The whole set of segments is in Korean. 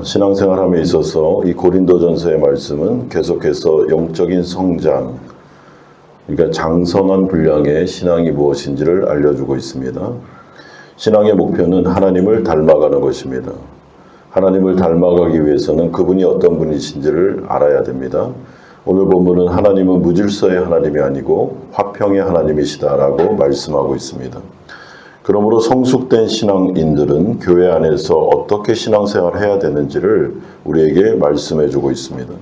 신앙생활함에 있어서 이 고린도전서의 말씀은 계속해서 영적인 성장, 그러니까 장성한 분량의 신앙이 무엇인지를 알려주고 있습니다. 신앙의 목표는 하나님을 닮아가는 것입니다. 하나님을 닮아가기 위해서는 그분이 어떤 분이신지를 알아야 됩니다. 오늘 본문은 하나님은 무질서의 하나님이 아니고 화평의 하나님이시다라고 말씀하고 있습니다. 그러므로 성숙된 신앙인들은 교회 안에서 어떻게 신앙생활을 해야 되는지를 우리에게 말씀해주고 있습니다.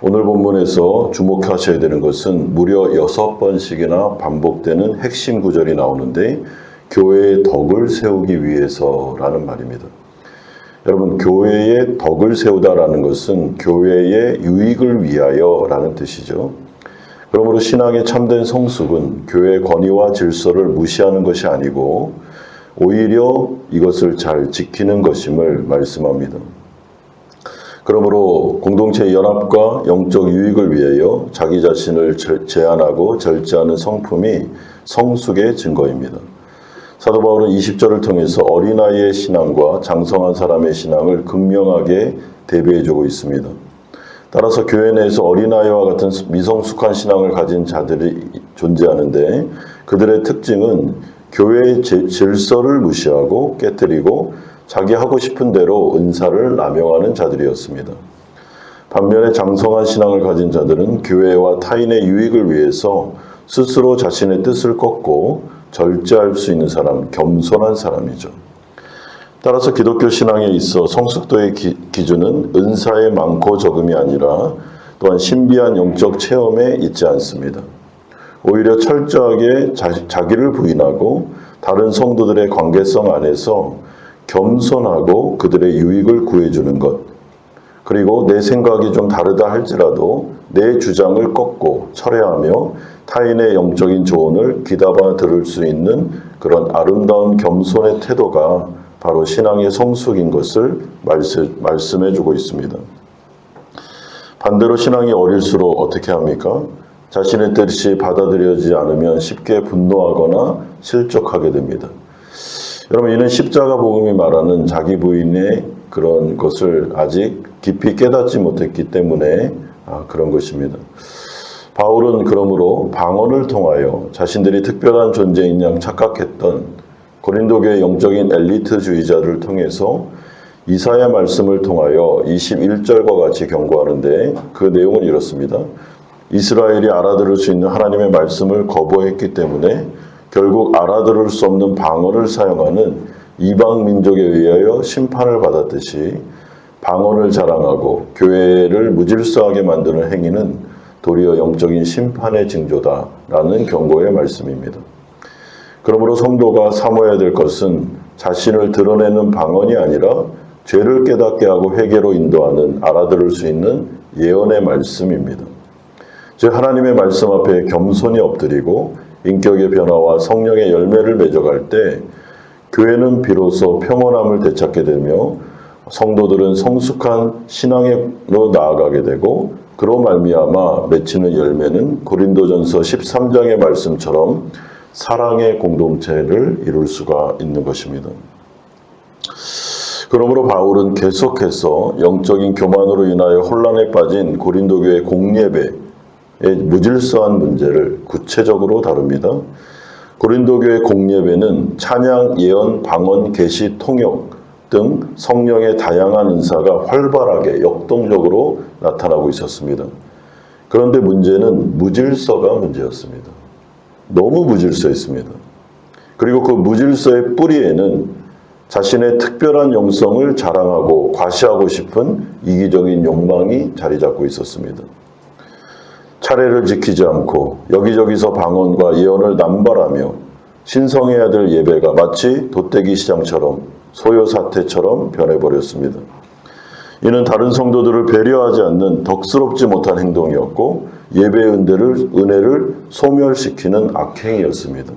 오늘 본문에서 주목하셔야 되는 것은 무려 6번씩이나 반복되는 핵심 구절이 나오는데 교회의 덕을 세우기 위해서라는 말입니다. 여러분, 교회의 덕을 세우다라는 것은 교회의 유익을 위하여라는 뜻이죠. 그러므로 신앙의 참된 성숙은 교회의 권위와 질서를 무시하는 것이 아니고 오히려 이것을 잘 지키는 것임을 말씀합니다. 그러므로 공동체의 연합과 영적 유익을 위하여 자기 자신을 제한하고 절제하는 성품이 성숙의 증거입니다. 사도 바울은 20절을 통해서 어린아이의 신앙과 장성한 사람의 신앙을 극명하게 대비해주고 있습니다. 따라서 교회 내에서 어린아이와 같은 미성숙한 신앙을 가진 자들이 존재하는데 그들의 특징은 교회의 질서를 무시하고 깨뜨리고 자기 하고 싶은 대로 은사를 남용하는 자들이었습니다. 반면에 장성한 신앙을 가진 자들은 교회와 타인의 유익을 위해서 스스로 자신의 뜻을 꺾고 절제할 수 있는 사람, 겸손한 사람이죠. 따라서 기독교 신앙에 있어 성숙도의 기준은 은사의 많고 적음이 아니라 또한 신비한 영적 체험에 있지 않습니다. 오히려 철저하게 자기를 부인하고 다른 성도들의 관계성 안에서 겸손하고 그들의 유익을 구해주는 것, 그리고 내 생각이 좀 다르다 할지라도 내 주장을 꺾고 철회하며 타인의 영적인 조언을 귀담아 들을 수 있는 그런 아름다운 겸손의 태도가 바로 신앙의 성숙인 것을 말씀해주고 있습니다. 반대로 신앙이 어릴수록 어떻게 합니까? 자신의 뜻이 받아들여지지 않으면 쉽게 분노하거나 실족하게 됩니다. 여러분, 이는 십자가 복음이 말하는 자기 부인의 그런 것을 아직 깊이 깨닫지 못했기 때문에 그런 것입니다. 바울은 그러므로 방언을 통하여 자신들이 특별한 존재인 양 착각했던 고린도교의 영적인 엘리트주의자를 통해서 이사야 말씀을 통하여 21절과 같이 경고하는데 그 내용은 이렇습니다. 이스라엘이 알아들을 수 있는 하나님의 말씀을 거부했기 때문에 결국 알아들을 수 없는 방언을 사용하는 이방 민족에 의하여 심판을 받았듯이 방언을 자랑하고 교회를 무질서하게 만드는 행위는 도리어 영적인 심판의 징조다라는 경고의 말씀입니다. 그러므로 성도가 사모해야 될 것은 자신을 드러내는 방언이 아니라 죄를 깨닫게 하고 회개로 인도하는 알아들을 수 있는 예언의 말씀입니다. 즉 하나님의 말씀 앞에 겸손히 엎드리고 인격의 변화와 성령의 열매를 맺어갈 때 교회는 비로소 평온함을 되찾게 되며 성도들은 성숙한 신앙으로 나아가게 되고 그로 말미암아 맺히는 열매는 고린도전서 13장의 말씀처럼 사랑의 공동체를 이룰 수가 있는 것입니다. 그러므로 바울은 계속해서 영적인 교만으로 인하여 혼란에 빠진 고린도교의 공예배의 무질서한 문제를 구체적으로 다룹니다. 고린도교의 공예배는 찬양, 예언, 방언, 계시, 통역 등 성령의 다양한 은사가 활발하게 역동적으로 나타나고 있었습니다. 그런데 문제는 무질서가 문제였습니다. 너무 무질서했습니다. 그리고 그 무질서의 뿌리에는 자신의 특별한 영성을 자랑하고 과시하고 싶은 이기적인 욕망이 자리 잡고 있었습니다. 차례를 지키지 않고 여기저기서 방언과 예언을 남발하며 신성해야 될 예배가 마치 돗대기 시장처럼 소요사태처럼 변해버렸습니다. 이는 다른 성도들을 배려하지 않는 덕스럽지 못한 행동이었고 예배의 은혜를 소멸시키는 악행이었습니다.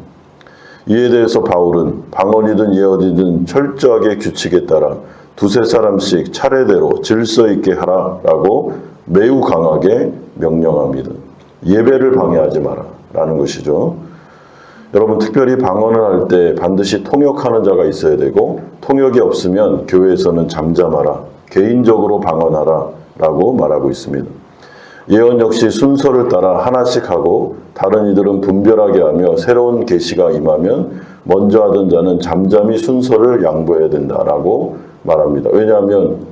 이에 대해서 바울은 방언이든 예언이든 철저하게 규칙에 따라 두세 사람씩 차례대로 질서 있게 하라라고 매우 강하게 명령합니다. 예배를 방해하지 마라 라는 것이죠. 여러분, 특별히 방언을 할 때 반드시 통역하는 자가 있어야 되고 통역이 없으면 교회에서는 잠잠하라, 개인적으로 방언하라 라고 말하고 있습니다. 예언 역시 순서를 따라 하나씩 하고 다른 이들은 분별하게 하며 새로운 계시가 임하면 먼저 하던 자는 잠잠히 순서를 양보해야 된다라고 말합니다. 왜냐하면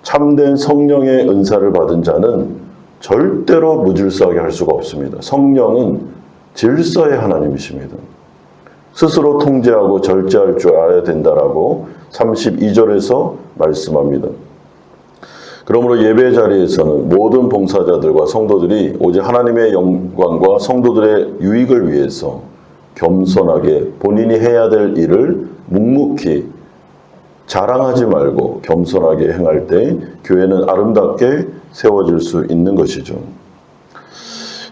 참된 성령의 은사를 받은 자는 절대로 무질서하게 할 수가 없습니다. 성령은 질서의 하나님이십니다. 스스로 통제하고 절제할 줄 알아야 된다라고 32절에서 말씀합니다. 그러므로 예배 자리에서는 모든 봉사자들과 성도들이 오직 하나님의 영광과 성도들의 유익을 위해서 겸손하게 본인이 해야 될 일을 묵묵히 자랑하지 말고 겸손하게 행할 때 교회는 아름답게 세워질 수 있는 것이죠.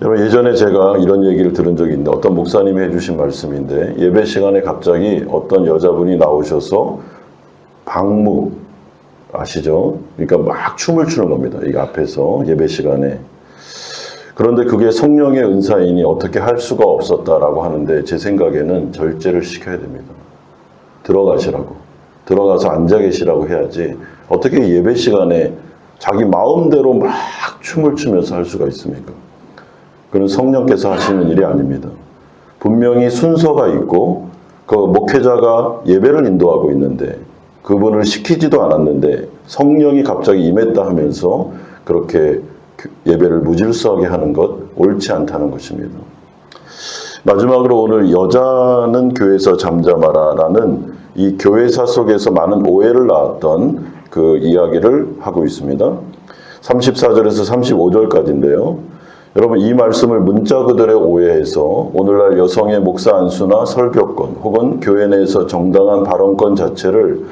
여러분, 예전에 제가 이런 얘기를 들은 적이 있는데 어떤 목사님이 해주신 말씀인데 예배 시간에 갑자기 어떤 여자분이 나오셔서 방무 아시죠? 그러니까 막 춤을 추는 겁니다. 이 앞에서 예배 시간에. 그런데 그게 성령의 은사이니 어떻게 할 수가 없었다라고 하는데 제 생각에는 절제를 시켜야 됩니다. 들어가시라고. 들어가서 앉아 계시라고 해야지 어떻게 예배 시간에 자기 마음대로 막 춤을 추면서 할 수가 있습니까? 그건 성령께서 하시는 일이 아닙니다. 분명히 순서가 있고 그 목회자가 예배를 인도하고 있는데 그분을 시키지도 않았는데 성령이 갑자기 임했다 하면서 그렇게 예배를 무질서하게 하는 것 옳지 않다는 것입니다. 마지막으로 오늘 여자는 교회에서 잠잠하라 라는 이 교회사 속에서 많은 오해를 낳았던 그 이야기를 하고 있습니다. 34절에서 35절까지인데요. 여러분, 이 말씀을 문자 그대로 오해해서 오늘날 여성의 목사 안수나 설교권 혹은 교회 내에서 정당한 발언권 자체를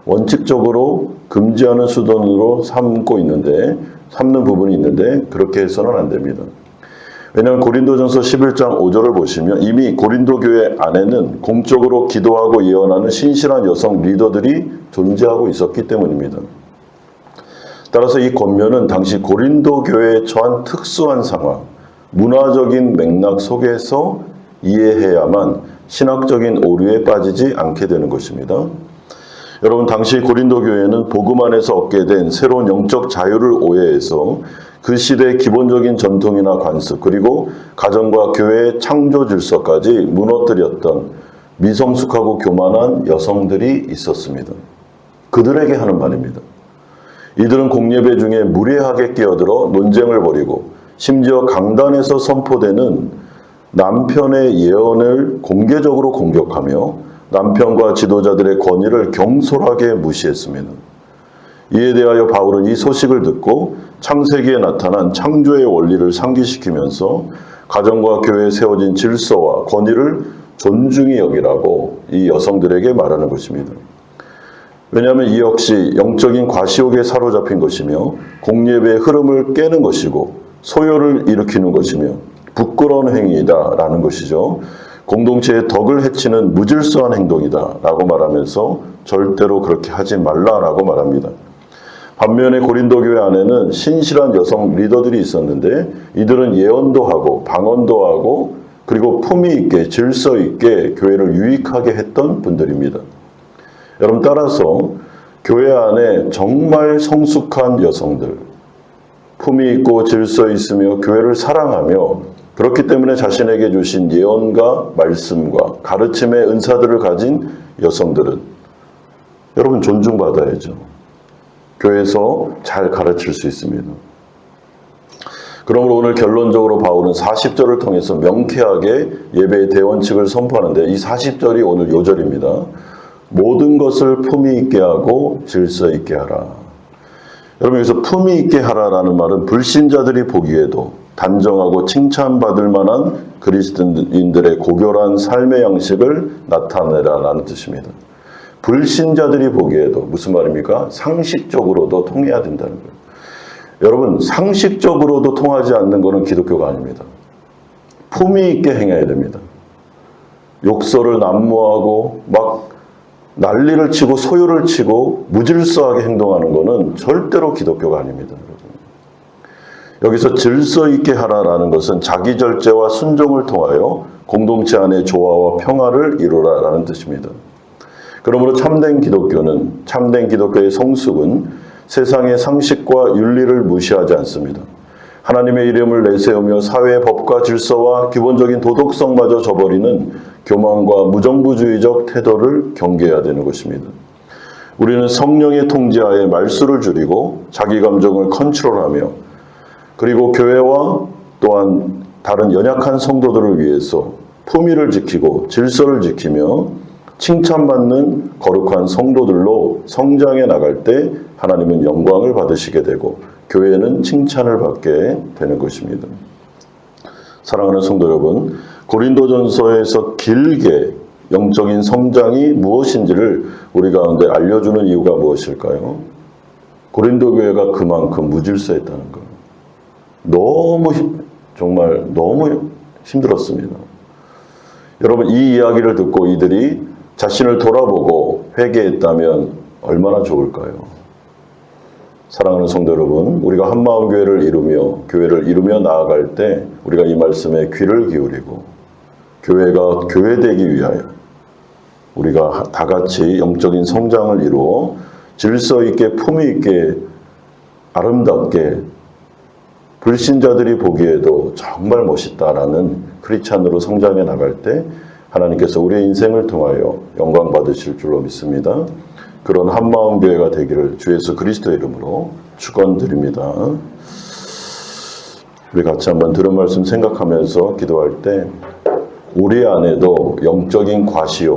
원칙적으로 금지하는 수단으로 삼는 부분이 있는데 그렇게 해서는 안 됩니다. 왜냐하면 고린도전서 11장 5절을 보시면 이미 고린도 교회 안에는 공적으로 기도하고 예언하는 신실한 여성 리더들이 존재하고 있었기 때문입니다. 따라서 이 권면은 당시 고린도 교회에 처한 특수한 상황, 문화적인 맥락 속에서 이해해야만 신학적인 오류에 빠지지 않게 되는 것입니다. 여러분, 당시 고린도 교회는 복음 안에서 얻게 된 새로운 영적 자유를 오해해서 그 시대의 기본적인 전통이나 관습 그리고 가정과 교회의 창조 질서까지 무너뜨렸던 미성숙하고 교만한 여성들이 있었습니다. 그들에게 하는 말입니다. 이들은 공예배 중에 무례하게 끼어들어 논쟁을 벌이고 심지어 강단에서 선포되는 남편의 예언을 공개적으로 공격하며 남편과 지도자들의 권위를 경솔하게 무시했습니다. 이에 대하여 바울은 이 소식을 듣고 창세기에 나타난 창조의 원리를 상기시키면서 가정과 교회에 세워진 질서와 권위를 존중히 여기라고 이 여성들에게 말하는 것입니다. 왜냐하면 이 역시 영적인 과시욕에 사로잡힌 것이며 공예배의 흐름을 깨는 것이고 소요를 일으키는 것이며 부끄러운 행위이다라는 것이죠. 공동체의 덕을 해치는 무질서한 행동이다 라고 말하면서 절대로 그렇게 하지 말라라고 말합니다. 반면에 고린도 교회 안에는 신실한 여성 리더들이 있었는데 이들은 예언도 하고 방언도 하고 그리고 품위 있게 질서 있게 교회를 유익하게 했던 분들입니다. 여러분, 따라서 교회 안에 정말 성숙한 여성들, 품위 있고 질서 있으며 교회를 사랑하며 그렇기 때문에 자신에게 주신 예언과 말씀과 가르침의 은사들을 가진 여성들은 여러분 존중받아야죠. 교회에서 잘 가르칠 수 있습니다. 그러므로 오늘 결론적으로 바울은 40절을 통해서 명쾌하게 예배의 대원칙을 선포하는데 이 40절이 오늘 요절입니다. 모든 것을 품위 있게 하고 질서 있게 하라. 여러분, 여기서 품위 있게 하라라는 말은 불신자들이 보기에도 단정하고 칭찬받을 만한 그리스도인들의 고결한 삶의 양식을 나타내라라는 뜻입니다. 불신자들이 보기에도 무슨 말입니까? 상식적으로도 통해야 된다는 거예요. 여러분, 상식적으로도 통하지 않는 것은 기독교가 아닙니다. 품위 있게 행해야 됩니다. 욕설을 난무하고 막 난리를 치고 소요를 치고 무질서하게 행동하는 것은 절대로 기독교가 아닙니다. 여기서 질서 있게 하라라는 것은 자기 절제와 순종을 통하여 공동체 안의 조화와 평화를 이루라라는 뜻입니다. 그러므로 참된 기독교의 성숙은 세상의 상식과 윤리를 무시하지 않습니다. 하나님의 이름을 내세우며 사회의 법과 질서와 기본적인 도덕성마저 저버리는 교만과 무정부주의적 태도를 경계해야 되는 것입니다. 우리는 성령의 통제하에 말수를 줄이고 자기 감정을 컨트롤하며 그리고 교회와 또한 다른 연약한 성도들을 위해서 품위를 지키고 질서를 지키며 칭찬받는 거룩한 성도들로 성장해 나갈 때 하나님은 영광을 받으시게 되고 교회는 칭찬을 받게 되는 것입니다. 사랑하는 성도 여러분, 고린도전서에서 길게 영적인 성장이 무엇인지를 우리 가운데 알려주는 이유가 무엇일까요? 고린도 교회가 그만큼 무질서했다는 거예요. 정말 너무 힘들었습니다. 여러분, 이 이야기를 듣고 이들이 자신을 돌아보고 회개했다면 얼마나 좋을까요? 사랑하는 성도 여러분, 우리가 한마음 교회를 이루며 나아갈 때 우리가 이 말씀에 귀를 기울이고 교회가 교회되기 위하여 우리가 다 같이 영적인 성장을 이루어 질서 있게 품위 있게 아름답게 불신자들이 보기에도 정말 멋있다라는 크리스찬으로 성장해 나갈 때 하나님께서 우리의 인생을 통하여 영광 받으실 줄로 믿습니다. 그런 한마음 교회가 되기를 주 예수 그리스도의 이름으로 축원드립니다. 우리 같이 한번 들은 말씀 생각하면서 기도할 때 우리 안에도 영적인 과시요